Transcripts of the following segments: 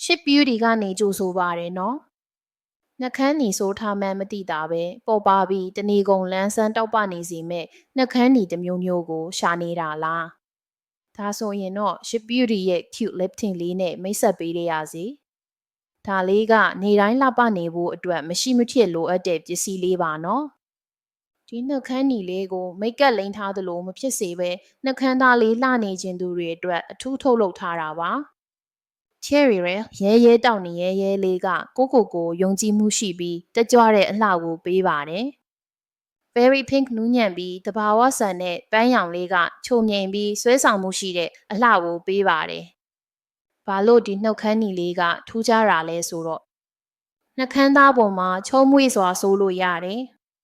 Ship Beauty ကနေကြိုဆိုပါတယ်နော်နှက်ခမ်းနီဆိုးထားမှန်းမသိတာပဲပေါ်ပါပြီးတဏီကုံလန်းဆန်းတောက်ပနေစီမဲ့နှက်ခမ်းနီတစ်မျိုးမျိုးကိုရှာနေတာလားဒါဆိုရင်တော့ Ship Beauty ရဲ့ cute lip tint လေးနဲ့မိတ်ဆက်ပေးရစီဒါလေးကနေတိုင်းလှပနေဖို့အတွက်မရှိမဖြစ်လိုအပ်တဲ့ပစ္စည်းလေးပါနော်ဒီနှက်ခမ်းနီလေးကိုမိတ်ကပ်လိမ့်ထားသလိုမဖြစ်စေပဲနှက်ခမ်းသားလေးလှနေခြင်းသူတွေအတွက်အထူးထုတ်လုပ်ထားတာပါ Cherry ရဲရဲတောက်နေရဲလေးကကိုယုံကြည်မှုရှိပြီးတက်ကြွတဲ့အလှကိုပေးပါတယ်။ Berry Pink နူးညံ့ပြီးတဘာဝဆန်တဲ့ပန်းရောင်လေးကချုံမြိန်ပြီးဆွဲဆောင်မှုရှိတဲ့အလှကိုပေးပါတယ်။ဘာလို့ဒီနှုတ်ခမ်းနီလေးကထူးခြားတာလဲဆိုတော့နှက်ခမ်းသားပေါ်မှာချုံးမွေ့စွာဆိုးလို့ရတယ်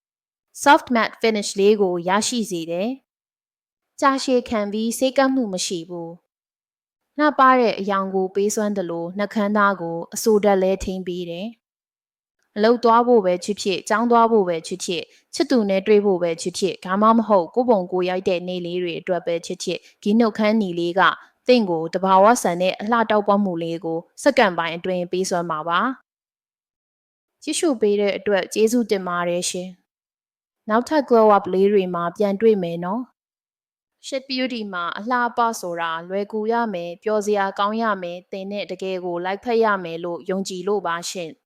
။ Soft matte finish လေးကိုရရှိစေတယ်။ကြာရှည်ခံပြီးစေးကပ်မှုမရှိဘူး။နှပ်ပါတဲ့အယောင်ကိုပေးစွမ်းတယ်လို့နှက်ခမ်းသားကိုအဆိုဓာတ်လဲထိန်းပေးတယ်။အလုတ်သွားဖို့ပဲဖြစ်ဖြစ်ကျောင်းသွားဖို့ပဲဖြစ်ဖြစ်ချစ်သူနဲ့တွေ့ဖို့ပဲဖြစ်ဖြစ်ဒါမှမဟုတ်ကိုပုံကိုရိုက်တဲ့နေ့လေးတွေအတွက်ပဲဖြစ်ဖြစ်ဒီနှုတ်ခမ်းနီလေးကသင်ကိုတဘာဝဆန်တဲ့အလှတောက်ပွားမှုလေးကိုစက္ကန့်ပိုင်းအတွင်းပေးစွမ်းပါပါ။ကြည့်ရှုပေးတဲ့အတွက်ကျေးဇူးတင်ပါတယ်ရှင်။နောက်ထပ် glow up လေးတွေမှာပြန်တွေ့မယ်နော်။ Ship Beauty မှာအလှပဆိုတာလွယ်ကူရမယ်ပျော်စရာကောင်းရမယ်သင်နဲ့တကယ်ကိုလိုက်ဖက်ရမယ်လို့ယုံကြည်လို့ပါရှင်။